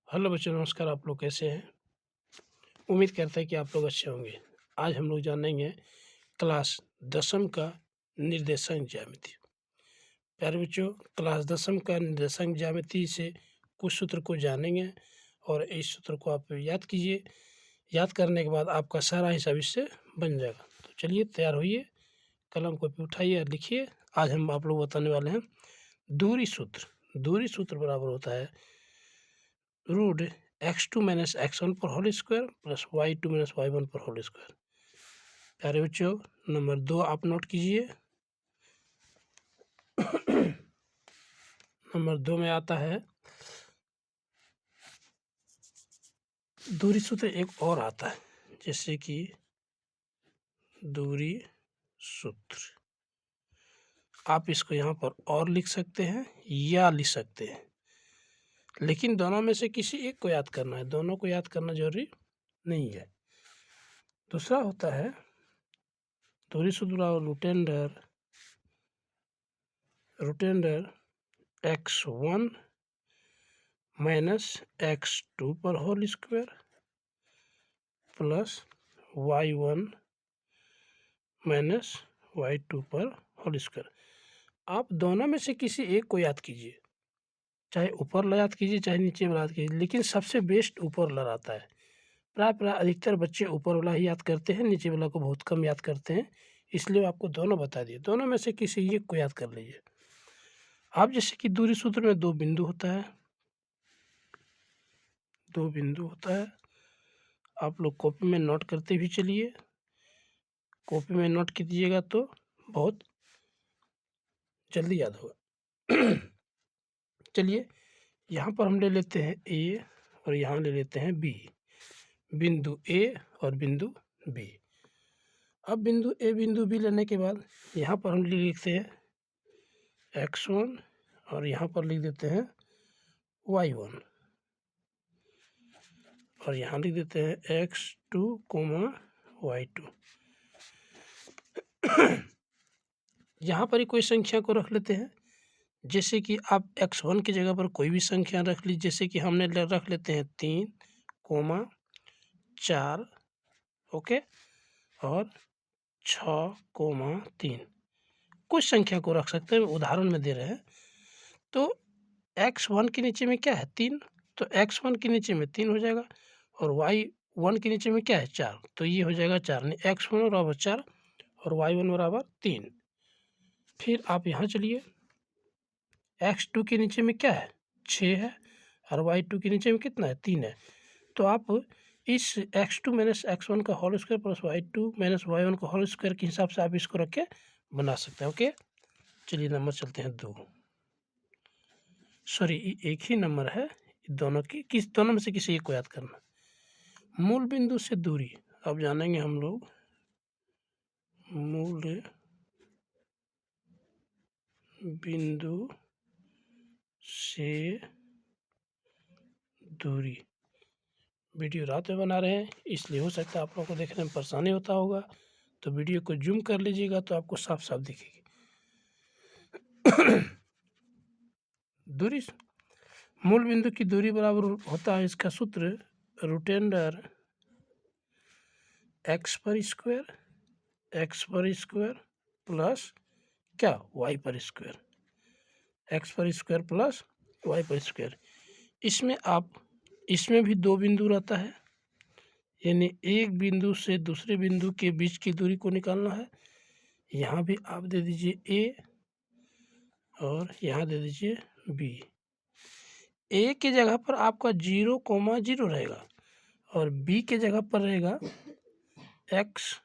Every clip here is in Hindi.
हेलो बच्चों, नमस्कार। आप लोग कैसे हैं? उम्मीद करते हैं कि आप लोग अच्छे होंगे। आज हम लोग जानेंगे क्लास 10वीं का निर्देशांक ज्यामिति। प्यारे बच्चों, क्लास 10वीं का निर्देशांक ज्यामिति से कुछ सूत्र को जानेंगे और इस सूत्र को आप याद कीजिए। याद करने के बाद आपका सारा हिसाब इससे बन जाएगा। तो चलिए तैयार होइए, कलम कॉपी उठाइए और लिखिए। आज हम आप लोग बताने वाले हैं दूरी सूत्र। दूरी सूत्र बराबर होता है रूट x2 माइनस x1 पर whole square plus y2 minus y1 पर होल स्क्वायर। प्यारे बच्चों, नंबर 2 आप नोट कीजिए। नंबर 2 में आता है दूरी सूत्र। एक और आता है जैसे कि दूरी सूत्र, आप इसको यहाँ पर और लिख सकते हैं या लिख सकते हैं, लेकिन दोनों में से किसी एक को याद करना है। दोनों को याद करना जरूरी नहीं है। दूसरा होता है दूरी सूत्र root under x1 minus x2 पर whole square plus y1 minus y2 पर होल स्क्वायर। आप दोनों में से किसी एक को याद कीजिए, चाहे ऊपर वाला याद कीजिए चाहे नीचे वाला याद कीजिए, लेकिन सबसे बेस्ट ऊपर वाला रहता है। प्राय अधिकतर बच्चे ऊपर वाला ही याद करते हैं, नीचे वाला को बहुत कम याद करते हैं। इसलिए आपको दोनों बता दिए, दोनों में से किसी एक को याद कर लीजिए। आप जैसे कि दूरी सूत्र में दो बिंदु होता है, आप लोग कॉपी में नोट करते भी चलिए। कॉपी में नोट कीजिएगा तो बहुत जल्दी याद होगा। चलिए यहाँ पर हम ले लेते हैं ए और यहाँ ले लेते हैं बी, बिंदु ए और बिंदु बी। अब बिंदु ए बिंदु बी लेने के बाद यहाँ पर हम लिखते हैं x1 और यहाँ पर लिख देते हैं y1 और यहाँ लिख देते हैं x2, y2। यहाँ पर ही कोई संख्या को रख लेते हैं, जैसे कि आप x1 की जगह पर कोई भी संख्या रख लीजिए। जैसे कि हमने रख लेते हैं 3, 4, ओके, और 6, 3 कुछ संख्या को रख सकते हैं। उदाहरण में दे रहे हैं। तो x1 के नीचे में क्या है 3, तो x1 के नीचे में 3 हो जाएगा और y1 के नीचे में क्या है 4, तो ये हो जाएगा 4, x1 बराबर 4 और y1 बराबर 3। फिर आप यहाँ चलिए, x2 के नीचे में क्या है 6 है और y2 के नीचे में कितना है 3 है। तो आप इस x2 माइनस x1 का whole square plus y2 minus y1 का होल स्क्वायर के हिसाब से आप इसको रख के बना सकते हैं। ओके, चलिए नंबर चलते हैं 2। सॉरी, एक ही नंबर है दोनों की, दोनों में से किसी एक को याद करना। मूल बिंदु से दूरी, अब जानेंगे हम लोग मूल बिंदु से दूरी। वीडियो रात में बना रहे हैं इसलिए हो सकता है आप लोगों को देखने में परेशानी होता होगा, तो वीडियो को जूम कर लीजिएगा तो आपको साफ साफ दिखेगी। दूरी, मूल बिंदु की दूरी बराबर होता है, इसका सूत्र रूट अंडर x पर स्क्वायर प्लस क्या y पर स्क्वायर, x पर स्क्वायर प्लस y पर स्क्वायर। इसमें भी दो बिंदु रहता है, यानी एक बिंदु से दूसरे बिंदु के बीच की दूरी को निकालना है। यहाँ भी आप दे दीजिए a और यहाँ दे दीजिए b। a की जगह पर आपका 0,0 रहेगा और b के जगह पर रहेगा x,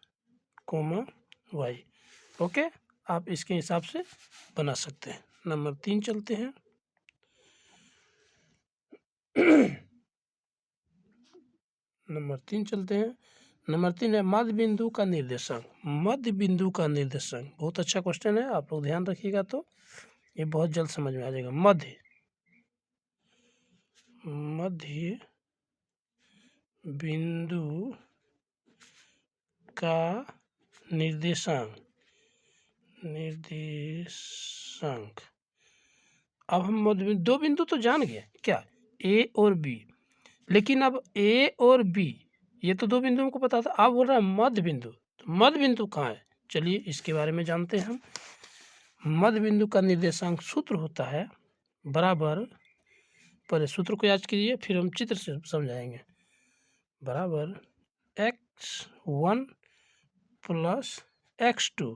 y। ओके, आप इसके हिसाब से बना सकते हैं। नंबर 3 चलते हैं। नंबर 3 है मध्य बिंदु का निर्देशांक। मध्य बिंदु का निर्देशांक बहुत अच्छा क्वेश्चन है, आप लोग ध्यान रखिएगा तो ये बहुत जल्द समझ में आ जाएगा। मध्य बिंदु का निर्देशांक। अब हम दो बिंदु तो जान गए क्या, ए और बी। लेकिन अब ए और बी ये तो दो बिंदु हमको पता था, अब बोल रहा है मध्य बिंदु। तो मध्य बिंदु कहाँ है, चलिए इसके बारे में जानते हैं हम। मध्य बिंदु का निर्देशांक सूत्र होता है बराबर, पहले सूत्र को याद कीजिए फिर हम चित्र से समझाएंगे। बराबर x1 प्लस x2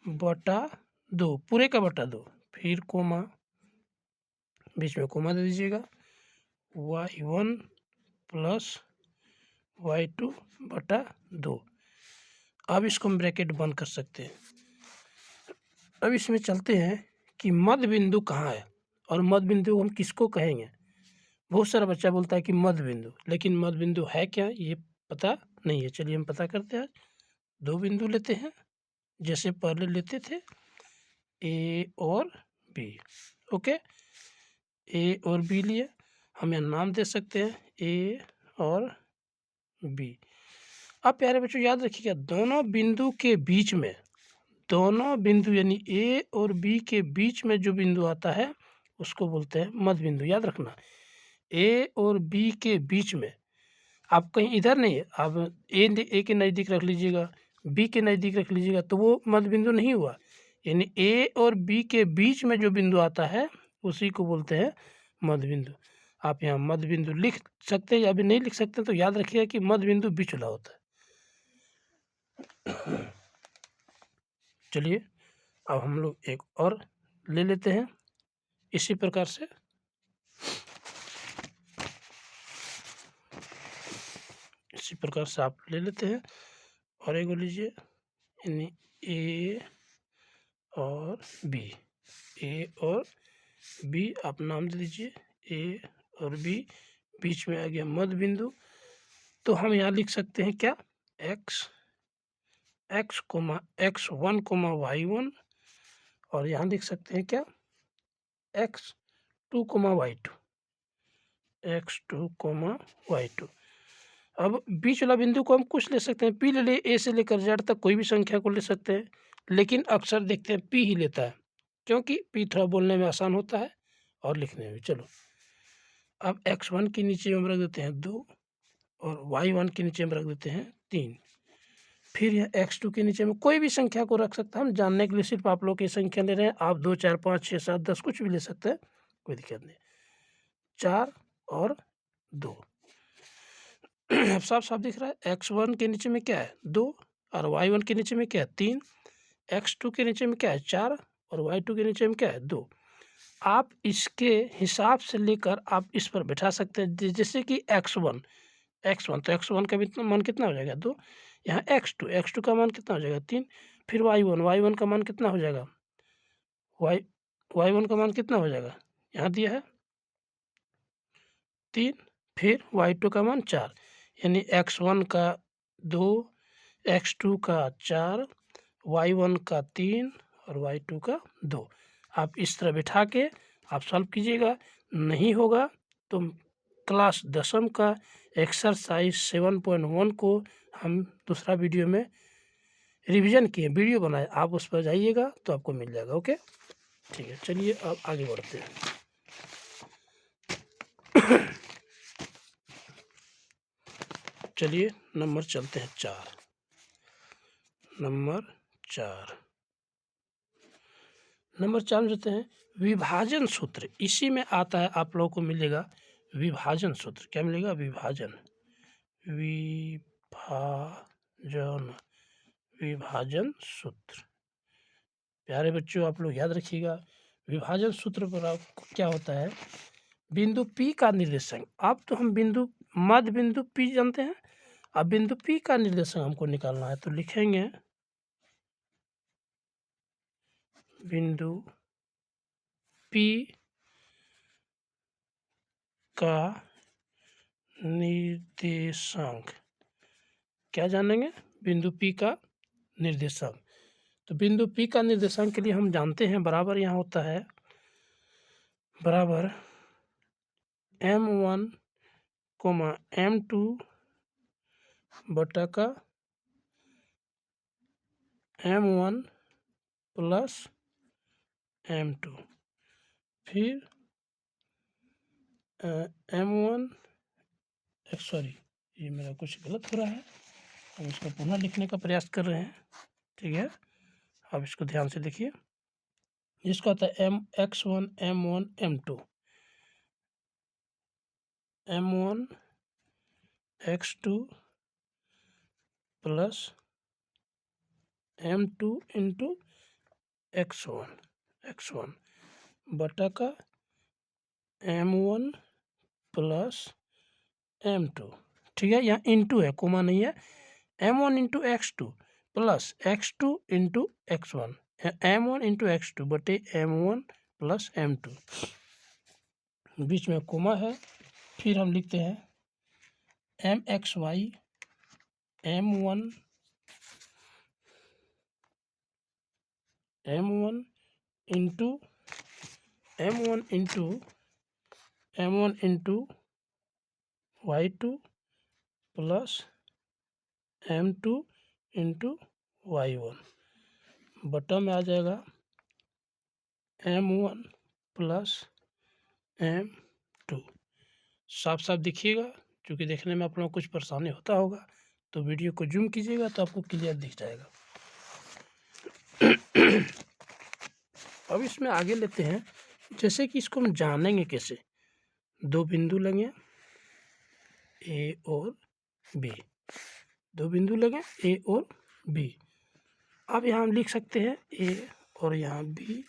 बटा 2, पूरे का बटा 2, फिर कोमा, बीच में कोमा दे दीजिएगा, y1 प्लस y2 बटा 2। अब इसको हम ब्रैकेट बंद कर सकते हैं। अब इसमें चलते हैं कि मध्य बिंदु कहाँ है और मध्य बिंदु हम किसको कहेंगे। बहुत सारा बच्चा बोलता है कि मध्य बिंदु, लेकिन मध्य बिंदु है क्या ये पता नहीं है। चलिए हम पता करते हैं। दो बिंदु लेते हैं जैसे पहले लेते थे, ए और बी। ओके, ए और बी लिए, हम यहाँ नाम दे सकते हैं ए और बी। अब प्यारे बच्चों याद रखिएगा, दोनों बिंदु के बीच में, दोनों बिंदु यानी ए और बी के बीच में जो बिंदु आता है उसको बोलते हैं मध्य बिंदु। याद रखना, ए और बी के बीच में, आप कहीं इधर नहीं है, आप ए के नज़दीक रख लीजिएगा, बी के नज़दीक रख लीजिएगा, तो वो मध्य बिंदु नहीं हुआ। यानी ए और बी के बीच में जो बिंदु आता है उसी को बोलते हैं मध्य बिंदु। आप यहाँ मध्य बिंदु लिख सकते हैं या भी नहीं लिख सकते, तो याद रखिएगा कि मध्य बिंदु बीच वाला होता है। चलिए अब हम लोग एक और ले लेते हैं इसी प्रकार से। इसी प्रकार से आप ले लेते हैं और एक लीजिए, यानी ए और बी, ए और बी आप नाम दे दीजिए, ए और बी, बीच में आ गया मध्य बिंदु। तो हम यहाँ लिख सकते हैं क्या, x coma x1 coma y1, और यहाँ लिख सकते हैं क्या, x2 coma y2, x2 coma y2। अब बीच वाला बिंदु को हम कुछ ले सकते हैं, पी ले, ए से लेकर जेड तक कोई भी संख्या को ले सकते हैं, लेकिन अक्सर देखते हैं पी ही लेता है, क्योंकि पी थोड़ा बोलने में आसान होता है और लिखने में। चलो अब x1 के नीचे हम रख देते हैं 2 और y1 के नीचे हम रख देते हैं 3। फिर यह x2 के नीचे में कोई भी संख्या को रख सकता है। हम जानने के लिए सिर्फ आप लोग की संख्या ले रहे हैं, आप 2 4 5 6 7 10 कुछ भी ले सकते हैं, कोई दिक्कत नहीं। 4 और 2 अब साफ साफ दिख रहा है। x1 के नीचे में क्या है 2 और y1 के नीचे में क्या है 3, x2 के नीचे में क्या है 4 और y2 के नीचे में क्या है 2। आप इसके हिसाब से लेकर आप इस पर बैठा सकते हैं। जैसे कि x1 तो x1 का मान कितना हो जाएगा 2, यहाँ x2 का मान कितना हो जाएगा 3, फिर y1 का मान कितना हो जाएगा, y1 का मान कितना हो जाएगा, यहाँ दिया है 3, फिर y2 का मान 4, यानी x1 का 2, x2 का 4, y1 का 3 और y2 का 2। आप इस तरह बिठा के आप सॉल्व कीजिएगा। नहीं होगा तो क्लास 10वीं का एक्सरसाइज 7.1 को हम दूसरा वीडियो में रिवीजन किए, वीडियो बनाए, आप उस पर जाइएगा तो आपको मिल जाएगा। ओके, ठीक है, चलिए अब आगे बढ़ते हैं। चलिए नंबर चलते हैं 4, नंबर 4 में चलते हैं विभाजन सूत्र। इसी में आता है, आप लोगों को मिलेगा विभाजन सूत्र। क्या मिलेगा, विभाजन सूत्र। प्यारे बच्चों आप लोग याद रखिएगा, विभाजन सूत्र पर आपको क्या होता है, बिंदु P का निर्देशांक। अब तो हम मध्य बिंदु P जानते हैं, अब बिंदु P का निर्देशांक हमको निकालना है। तो लिखेंगे बिंदु P का निर्देशांक। क्या जानेंगे, बिंदु P का निर्देशांक। तो बिंदु P का निर्देशांक के लिए हम जानते हैं बराबर यहाँ होता है बराबर m1 m2 बटा का m1 प्लस m2, फिर m1 सॉरी, ये मेरा कुछ गलत हो रहा है, हम इसको पुनः लिखने का प्रयास कर रहे हैं। ठीक है, अब इसको ध्यान से देखिए। इसका आता है x1 m1 m2, m1 x2 plus m2 into x1 बटा का m1 प्लस m2। ठीक है, यहाँ इंटू है, कोमा नहीं है। m1 into x2 plus x2 into x1, m1 into x2 बटे m1 प्लस m2, बीच में कोमा है। फिर हम लिखते हैं mxy m1 into m1 into y2 plus m2 into y1 बटा में आ जाएगा m1 प्लस m2। साफ साफ दिखिएगा, क्योंकि देखने में आप लोगों को कुछ परेशानी होता होगा, तो वीडियो को जूम कीजिएगा तो आपको क्लियर दिख जाएगा। अब इसमें आगे लेते हैं, जैसे कि इसको हम जानेंगे कैसे। दो बिंदु लगे ए और बी, दो बिंदु लगे ए और बी। अब यहाँ हम लिख सकते हैं ए और यहाँ बी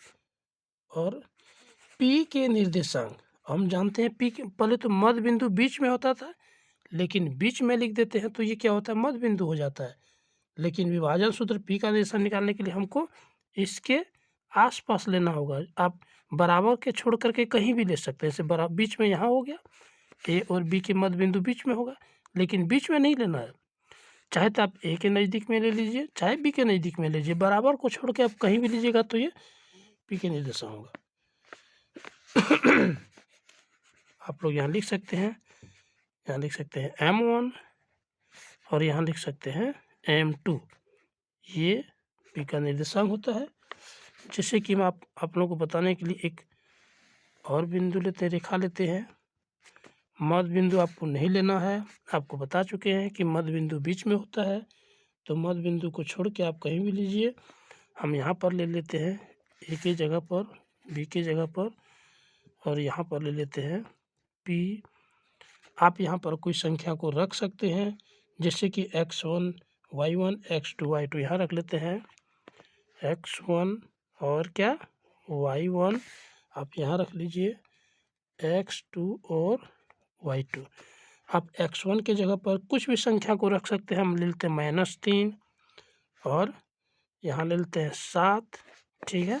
और पी के निर्देशांक। हम जानते हैं पी के, पहले तो मध्य बिंदु बीच में होता था, लेकिन बीच में लिख देते हैं तो ये क्या होता है, मध्य बिंदु हो जाता है। लेकिन विभाजन सूत्र पी का निर्देशांक निकालने के लिए हमको इसके आसपास लेना होगा। आप बराबर के छोड़ करके कहीं भी ले सकते हैं, जैसे बराबर बीच में यहाँ हो गया, ए और बी के मध्य बिंदु बीच में होगा, लेकिन बीच में नहीं लेना है। चाहे तो आप ए के नज़दीक में ले लीजिए, चाहे बी के नज़दीक में लीजिए, बराबर को छोड़ के आप कहीं भी लीजिएगा तो ये पी के निर्देशांक होगा। आप लोग यहाँ लिख सकते हैं, यहाँ लिख सकते हैं m1 और यहाँ लिख सकते हैं m2, ये पी का निर्देशांक होता है। जैसे कि हम आप लोगों को बताने के लिए एक और बिंदु लेते हैं, रेखा लेते हैं। मध्य बिंदु आपको नहीं लेना है, आपको बता चुके हैं कि मध्य बिंदु बीच में होता है, तो मध्य बिंदु को छोड़ के आप कहीं भी लीजिए। हम यहाँ पर ले लेते हैं ए की जगह पर, बी की जगह पर, और यहाँ पर ले लेते हैं पी। आप यहाँ पर कोई संख्या को रख सकते हैं, जैसे कि x1 y1 x2 y2 यहाँ रख लेते हैं x1 और क्या y1, आप यहाँ रख लीजिए x2 और y2। आप x1 के जगह पर कुछ भी संख्या को रख सकते हैं। हम ले लेते हैं -3 और यहाँ ले लेते हैं 7। ठीक है,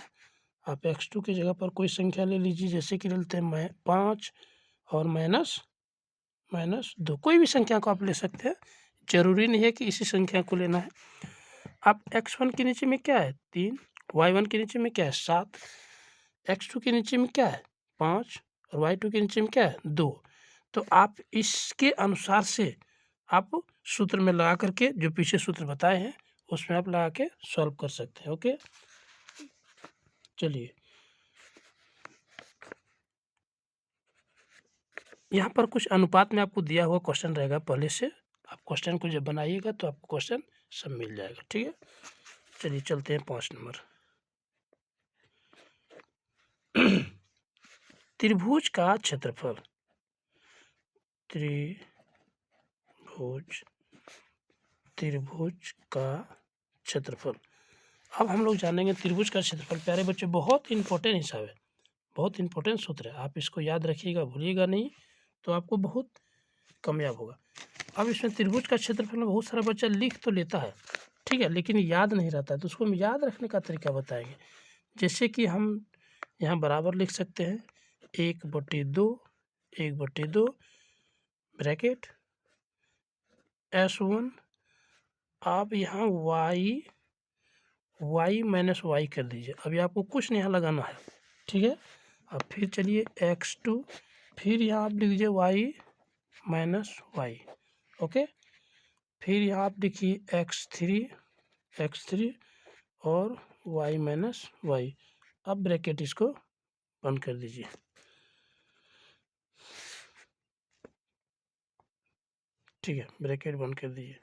आप x2 की जगह पर कोई संख्या ले लीजिए, जैसे कि ले लेते हैं 5 और -2, कोई भी संख्या को आप ले सकते हैं, जरूरी नहीं है कि इसी संख्या को लेना है। अब x1 के नीचे में क्या है 3, y1 के नीचे में क्या है 7, x2 के नीचे में क्या है 5 और y2 के नीचे में क्या है 2। तो आप इसके अनुसार से आप सूत्र में लगा करके, जो पीछे सूत्र बताए हैं उसमें आप लगा के सॉल्व कर सकते हैं। ओके, चलिए यहाँ पर कुछ अनुपात में आपको दिया हुआ क्वेश्चन रहेगा पहले से, आप क्वेश्चन को जब बनाइएगा तो आपको क्वेश्चन सब मिल जाएगा। ठीक है, चलिए चलते हैं 5 नंबर। त्रिभुज का क्षेत्रफल, त्रिभुज का क्षेत्रफल। अब हम लोग जानेंगे त्रिभुज का क्षेत्रफल। प्यारे बच्चों, बहुत इंपॉर्टेंट हिसाब है, बहुत इंपॉर्टेंट सूत्र है, आप इसको याद रखिएगा, भूलिएगा नहीं तो आपको बहुत कामयाब होगा। अब इसमें त्रिभुज का क्षेत्रफल में बहुत सारा बच्चा लिख तो लेता है, ठीक है, लेकिन याद नहीं रहता है, तो उसको हम याद रखने का तरीका बताएंगे। जैसे कि हम यहाँ बराबर लिख सकते हैं 1/2 ब्रैकेट S1। आप यहाँ y माइनस वाई कर दीजिए, अभी आपको कुछ नहीं यहाँ लगाना है। ठीक है, अब फिर चलिए x2, फिर यहाँ आप लिख दीजिए y माइनस वाई। ओके, फिर यहाँ आप लिखिए x3 और y माइनस वाई। अब ब्रैकेट इसको बंद कर दीजिए। ठीक है, ब्रैकेट बंद कर दीजिए।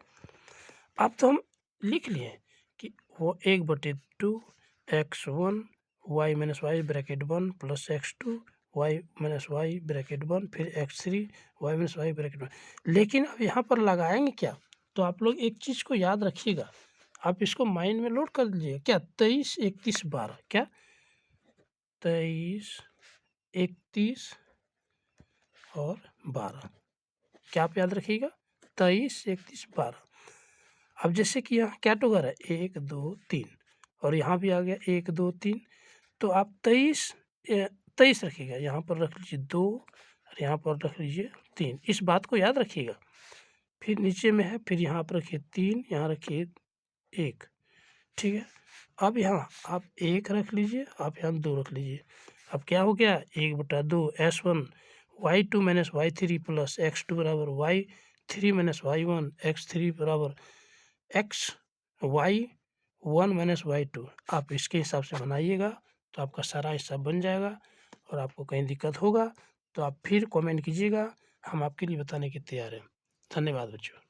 अब तो हम लिख लिए कि वो 1/2 x1 y minus y bracket 1 plus x2 y minus y bracket 1 फिर x3 y minus y bracket 1। लेकिन अब यहाँ पर लगाएंगे क्या? तो आप लोग एक चीज़ को याद रखिएगा, आप इसको माइंड में लोड कर लीजिए। क्या 23, 31, 12, क्या 23, 31 और 12, क्या आप याद रखिएगा 23, 31, 12। अब जैसे कि यहाँ क्या टोगर है 1 2 3 और यहाँ भी आ गया 1 2 3, तो आप 23 रखिएगा, यहाँ पर रख लीजिए 2 और यहाँ पर रख लीजिए 3, इस बात को याद रखिएगा। फिर नीचे में है, फिर यहाँ पर रखिए 3, यहाँ रखिए 1, ठीक है। अब यहाँ आप 1 रख लीजिए, आप यहाँ 2 रख लीजिए। अब क्या हो गया 1/2 S1 y2 minus y3 plus x2 बराबर y3 माइनस y1 x3 बराबर y1 माइनस y2। आप इसके हिसाब से बनाइएगा तो आपका सारा हिसाब बन जाएगा। और आपको कहीं दिक्कत होगा तो आप फिर कमेंट कीजिएगा, हम आपके लिए बताने के तैयार हैं। धन्यवाद बच्चों।